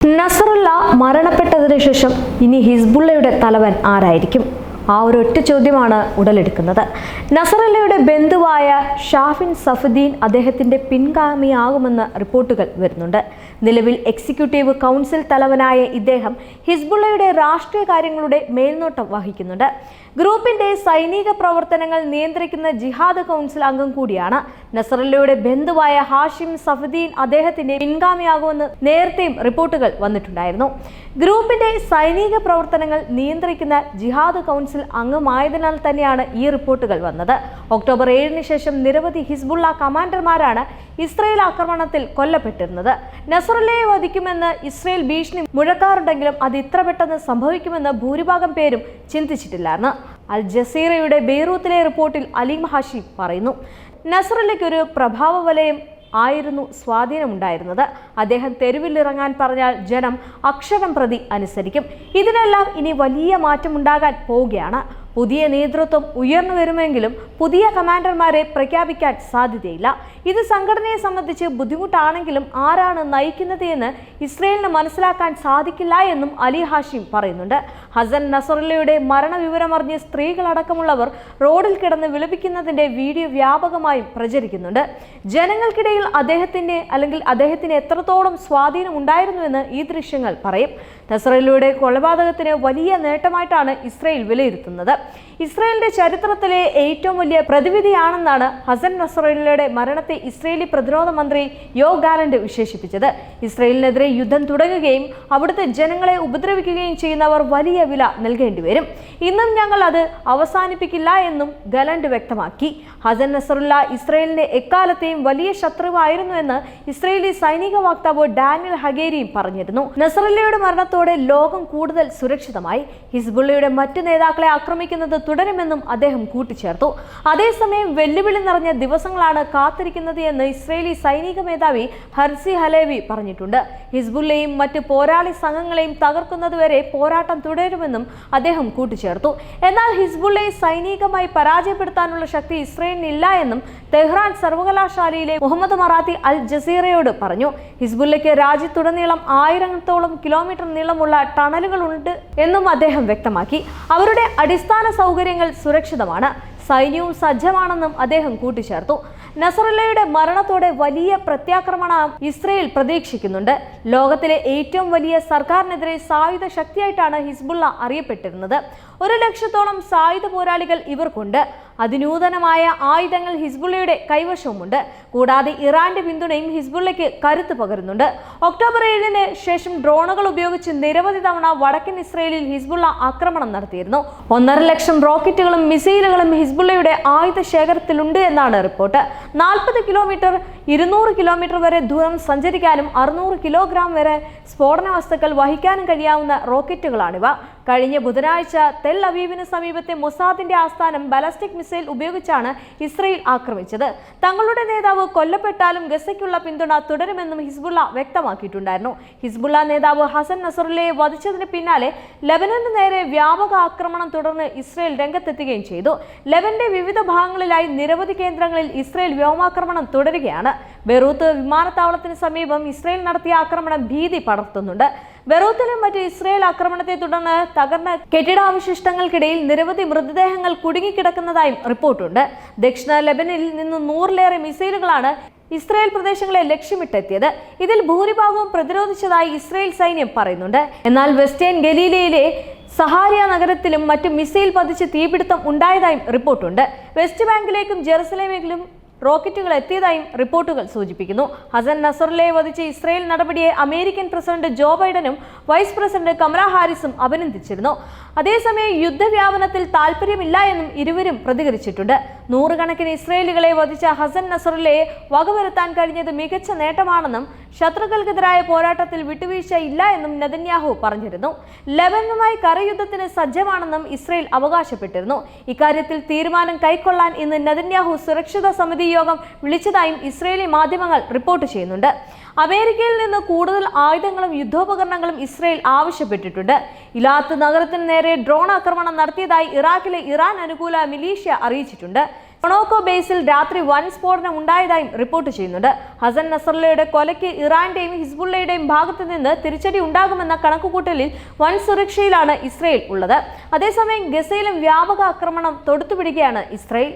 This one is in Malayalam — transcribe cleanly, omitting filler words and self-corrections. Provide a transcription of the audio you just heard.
നസറുല്ല മരണപ്പെട്ടതിനു ശേഷം ഇനി ഹിസ്ബുള്ളയുടെ തലവൻ ആരായിരിക്കും? ആ ഒരൊറ്റ ചോദ്യമാണ് ഉടലെടുക്കുന്നത്. നസറുല്ലയുടെ ബന്ധുവായ ഷാഫിൻ സഫുദ്ദീൻ അദ്ദേഹത്തിന്റെ പിൻഗാമിയാകുമെന്ന് റിപ്പോർട്ടുകൾ വരുന്നുണ്ട്. നിലവിൽ എക്സിക്യൂട്ടീവ് കൗൺസിൽ തലവനായ ഇദ്ദേഹം ഹിസ്ബുള്ളയുടെ രാഷ്ട്രീയ കാര്യങ്ങളുടെ മേൽനോട്ടം വഹിക്കുന്നുണ്ട്. ഗ്രൂപ്പിന്റെ സൈനിക പ്രവർത്തനങ്ങൾ നിയന്ത്രിക്കുന്ന ജിഹാദ് കൗൺസിൽ അംഗം കൂടിയാണ്. നസറുല്ലയുടെ ബന്ധുവായ ഹാഷിം സഫുദ്ദീൻ അദ്ദേഹത്തിന്റെ പിൻഗാമിയാകുമെന്ന് നേരത്തെയും റിപ്പോർട്ടുകൾ വന്നിട്ടുണ്ടായിരുന്നു. ഗ്രൂപ്പിന്റെ സൈനിക പ്രവർത്തനങ്ങൾ നിയന്ത്രിക്കുന്ന ജിഹാദ് കൗൺസിൽ അംഗമായതിനാൽ തന്നെയാണ് ഈ റിപ്പോർട്ടുകൾ വന്നത്. ഒക്ടോബർ 7-ന് ശേഷം നിരവധി ഹിസ്ബുള്ള കമാൻഡർമാരാണ് ഇസ്രയേൽ ആക്രമണത്തിൽ കൊല്ലപ്പെട്ടിരുന്നത്. നസറുല്ലയെ വധിക്കുമെന്ന് ഇസ്രയേൽ ഭീഷണി മുഴക്കാറുണ്ടെങ്കിലും അത് ഇത്ര പെട്ടെന്ന് സംഭവിക്കുമെന്ന് ഭൂരിഭാഗം പേരും ചിന്തിച്ചിട്ടില്ലായിരുന്നു. അൽ ജസീറയുടെ ബെയ്റൂത്തിലെ റിപ്പോർട്ടിൽ അലീം ഹാഷിം പറയുന്നു, നസറുല്ലയ്ക്ക് ഒരു പ്രഭാവ വലയം ആയിരുന്നു സ്വാധീനമുണ്ടായിരുന്നത്. അദ്ദേഹം തെരുവിലിറങ്ങാൻ പറഞ്ഞാൽ ജനം അക്ഷരം പ്രതി അനുസരിക്കും. ഇതിനെല്ലാം ഇനി വലിയ മാറ്റമുണ്ടാകാൻ പോവുകയാണ്. പുതിയ നേതൃത്വം ഉയർന്നു വരുമെങ്കിലും പുതിയ കമാൻഡർമാരെ പ്രഖ്യാപിക്കാൻ സാധ്യതയില്ല. ഇത് സംഘടനയെ സംബന്ധിച്ച് ബുദ്ധിമുട്ടാണെങ്കിലും ആരാണ് നയിക്കുന്നത് എന്ന് ഇസ്രയേലിന് മനസ്സിലാക്കാൻ സാധിക്കില്ല എന്നും അലി ഹാഷിം പറയുന്നുണ്ട്. ഹസൻ നസറുല്ലയുടെ മരണവിവരമറിഞ്ഞ് സ്ത്രീകളടക്കമുള്ളവർ റോഡിൽ കിടന്ന് വിലപിക്കുന്നതിന്റെ വീഡിയോ വ്യാപകമായും പ്രചരിക്കുന്നുണ്ട്. ജനങ്ങൾക്കിടയിൽ അദ്ദേഹത്തിന് എത്രത്തോളം സ്വാധീനം ഉണ്ടായിരുന്നുവെന്ന് ഈ ദൃശ്യങ്ങൾ പറയും. നസറുല്ലയുടെ കൊലപാതകത്തിന് വലിയ നേട്ടമായിട്ടാണ് ഇസ്രയേൽ വിലയിരുത്തുന്നത്. ഇസ്രയേലിന്റെ ചരിത്രത്തിലെ ഏറ്റവും വലിയ പ്രതിവിധിയാണെന്നാണ് ഹസൻ നസറുല്ലയുടെ മരണത്തെ ഇസ്രയേലി പ്രതിരോധ മന്ത്രി യോവ് ഗാലന്റ് വിശേഷിപ്പിച്ചത്. ഇസ്രയേലിനെതിരെ യുദ്ധം തുടങ്ങുകയും അവിടുത്തെ ജനങ്ങളെ ഉപദ്രവിക്കുകയും ചെയ്യുന്നവർ വലിയ വില നൽകേണ്ടി വരും. ഇന്നും ഞങ്ങൾ അത് അവസാനിപ്പിക്കില്ല എന്നും ഗാലന്റ് വ്യക്തമാക്കി. ഹസൻ നസറുല്ല ഇസ്രയേലിന്റെ എക്കാലത്തെയും വലിയ ശത്രുവായിരുന്നുവെന്ന് ഇസ്രയേലി സൈനിക വക്താവ് ഡാനിയൽ ഹഗേരിയും പറഞ്ഞിരുന്നു. നസറുല്ലയുടെ മരണത്തോടെ ലോകം കൂടുതൽ സുരക്ഷിതമായി. ഹിസ്ബുള്ളയുടെ മറ്റു നേതാക്കളെ ആക്രമിക്കുന്നത് തുടരുമെന്നും അദ്ദേഹം കൂട്ടിച്ചേർത്തു. അതേസമയം വെല്ലുവിളി നിറഞ്ഞ ദിവസങ്ങളാണ് കാത്തിരിക്കുന്നത് എന്ന് ഇസ്രയേലി സൈനിക മേധാവി ഹർസി ഹലേവി പറഞ്ഞിട്ടുണ്ട്. ഹിസ്ബുള്ളയും മറ്റ് പോരാളി സംഘങ്ങളെയും തകർക്കുന്നതുവരെ പോരാട്ടം തുടരുമെന്നും അദ്ദേഹം കൂട്ടിച്ചേർത്തു. എന്നാൽ ഹിസ്ബുള്ളയെ സൈനികമായി പരാജയപ്പെടുത്താനുള്ള ശക്തി ഇസ്രയേലിനില്ല എന്നും തെഹ്റാൻ സർവകലാശാലയിലെ മുഹമ്മദ് മറാത്തി അൽ ജസീറയോട് പറഞ്ഞു. ഹിസ്ബുള്ളയ്ക്ക് രാജ്യത്തുടനീളം 1000-ഓളം കിലോമീറ്റർ നീളമുള്ള ടണലുകളുണ്ട് എന്നും അദ്ദേഹം വ്യക്തമാക്കി. അവരുടെ അടിസ്ഥാന സൗകര്യങ്ങൾ സുരക്ഷിതമാണ്, സൈന്യവും സജ്ജമാണെന്നും അദ്ദേഹം കൂട്ടിച്ചേർത്തു. നസറുല്ലയുടെ മരണത്തോടെ വലിയ പ്രത്യാക്രമണം ഇസ്രയേൽ പ്രതീക്ഷിക്കുന്നുണ്ട്. ലോകത്തിലെ ഏറ്റവും വലിയ സർക്കാരിനെതിരെ സായുധ ശക്തിയായിട്ടാണ് ഹിസ്ബുള്ള അറിയപ്പെട്ടിരുന്നത്. 100,000-ഓളം സായുധ പോരാളികൾ ഇവർക്കുണ്ട്. അതിനൂതനമായ ആയുധങ്ങൾ ഹിസ്ബുള്ളയുടെ കൈവശവുമുണ്ട്. കൂടാതെ ഇറാന്റെ പിന്തുണയും ഹിസ്ബുള്ളയ്ക്ക് കരുത്ത് പകരുന്നുണ്ട്. ഒക്ടോബർ 7-ന് ശേഷം ഡ്രോണുകൾ ഉപയോഗിച്ച് നിരവധി തവണ വടക്കൻ ഇസ്രയേലിൽ ഹിസ്ബുള്ള ആക്രമണം നടത്തിയിരുന്നു. 1.5 ലക്ഷം റോക്കറ്റുകളും മിസൈലുകളും ഹിസ്ബുള്ളയുടെ ആയുധ ശേഖരത്തിലുണ്ട് എന്നാണ് റിപ്പോർട്ട്. 40 കിലോമീറ്റർ 200 കിലോമീറ്റർ വരെ ദൂരം സഞ്ചരിക്കാനും 600 കിലോഗ്രാം വരെ സ്ഫോടന വസ്തുക്കൾ വഹിക്കാനും കഴിയാവുന്ന റോക്കറ്റുകളാണിവ. കഴിഞ്ഞ ബുധനാഴ്ച തെൽ അവീവിന് സമീപത്തെ മൊസാദിന്റെ ആസ്ഥാനം ബാലിസ്റ്റിക് മിസൈൽ ഉപയോഗിച്ചാണ് ഇസ്രയേൽ ആക്രമിച്ചത്. തങ്ങളുടെ നേതാവ് കൊല്ലപ്പെട്ടാലും ഗസയ്ക്കുള്ള പിന്തുണ തുടരുമെന്നും ഹിസ്ബുള്ള വ്യക്തമാക്കിയിട്ടുണ്ടായിരുന്നു. ഹിസ്ബുള്ള നേതാവ് ഹസൻ നസറുല്ലയെ വധിച്ചതിന് പിന്നാലെ ലെബനന് നേരെ വ്യാപക ആക്രമണം തുടർന്ന് ഇസ്രയേൽ രംഗത്തെത്തുകയും ചെയ്തു. ലെബന്റെ വിവിധ ഭാഗങ്ങളിലായി നിരവധി കേന്ദ്രങ്ങളിൽ ഇസ്രയേൽ വ്യോമാക്രമണം തുടരുകയാണ്. ബെയ്റൂത്ത് വിമാനത്താവളത്തിന് സമീപം ഇസ്രയേൽ നടത്തിയ ആക്രമണം ഭീതി പടർത്തുന്നുണ്ട്. ബെയ്റൂത്തിലും മറ്റ് ഇസ്രയേൽ ആക്രമണത്തെ തുടർന്ന് തകർന്ന കെട്ടിടാവശിഷ്ടങ്ങൾക്കിടയിൽ നിരവധി മൃതദേഹങ്ങൾ കുടുങ്ങിക്കിടക്കുന്നതായും റിപ്പോർട്ടുണ്ട്. ദക്ഷിണ ലെബനിൽ നിന്ന് 100-ലേറെ മിസൈലുകളാണ് ഇസ്രയേൽ പ്രദേശങ്ങളെ ലക്ഷ്യമിട്ടെത്തിയത്. ഇതിൽ ഭൂരിഭാഗവും പ്രതിരോധിച്ചതായി ഇസ്രയേൽ സൈന്യം പറയുന്നുണ്ട്. എന്നാൽ വെസ്റ്റേൺ ഗലീലയിലെ സഹാരിയ നഗരത്തിലും മറ്റും മിസൈൽ പതിച്ച് തീപിടുത്തം ഉണ്ടായതായും റിപ്പോർട്ടുണ്ട്. വെസ്റ്റ് ബാങ്കിലേക്കും ജെറുസലേമിലും റോക്കറ്റുകൾ എത്തിയതായും റിപ്പോർട്ടുകൾ സൂചിപ്പിക്കുന്നു. ഹസൻ നസറുല്ലയെ വധിച്ച ഇസ്രയേൽ നടപടിയെ അമേരിക്കൻ പ്രസിഡന്റ് ജോ ബൈഡനും വൈസ് പ്രസിഡന്റ് കമല ഹാരിസും അഭിനന്ദിച്ചിരുന്നു. അതേസമയം യുദ്ധവ്യാപനത്തിൽ താല്പര്യമില്ല എന്നും ഇരുവരും പ്രതികരിച്ചിട്ടുണ്ട്. 100 കണക്കിന് ഇസ്രയേലികളെ വധിച്ച ഹസൻ നസറുല്ലയെ വകവരുത്താൻ കഴിഞ്ഞത് മികച്ച നേട്ടമാണെന്നും ശത്രുക്കൾക്കെതിരായ പോരാട്ടത്തിൽ വിട്ടുവീഴ്ച ഇല്ല എന്നും നെതന്യാഹു പറഞ്ഞിരുന്നു. ലെബനുമായി കരയുദ്ധത്തിന് സജ്ജമാണെന്നും ഇസ്രയേൽ അവകാശപ്പെട്ടിരുന്നു. ഇക്കാര്യത്തിൽ തീരുമാനം കൈക്കൊള്ളാൻ ഇന്ന് നെതന്യാഹു സുരക്ഷിത സമിതി യോഗം വിളിച്ചതായും ഇസ്രയേലി മാധ്യമങ്ങൾ റിപ്പോർട്ട് ചെയ്യുന്നുണ്ട്. അമേരിക്കയിൽ നിന്ന് കൂടുതൽ ആയുധങ്ങളും യുദ്ധോപകരണങ്ങളും ഇസ്രയേൽ ആവശ്യപ്പെട്ടിട്ടുണ്ട്. ഇലാത്ത് നഗരത്തിന് നേരെ ഡ്രോൺ ആക്രമണം നടത്തിയതായി ഇറാഖിലെ ഇറാൻ അനുകൂല മിലീഷ്യ അറിയിച്ചിട്ടുണ്ട്. മൊണോക്കോ ബേസിൽ രാത്രി വൻ സ്ഫോടനം ഉണ്ടായതായും റിപ്പോർട്ട് ചെയ്യുന്നുണ്ട്. ഹസൻ നസറുള്ളയുടെ കൊലയ്ക്ക് ഇറാന്റെയും ഹിസ്ബുള്ളയുടെയും ഭാഗത്തു നിന്ന് തിരിച്ചടി ഉണ്ടാകുമെന്ന കണക്കുകൂട്ടലിൽ വൻ സുരക്ഷയിലാണ് ഇസ്രയേൽ ഉള്ളത്. അതേസമയം ഗസയിലും വ്യാപക ആക്രമണം തൊടുത്തുപിടിക്കുകയാണ് ഇസ്രയേൽ.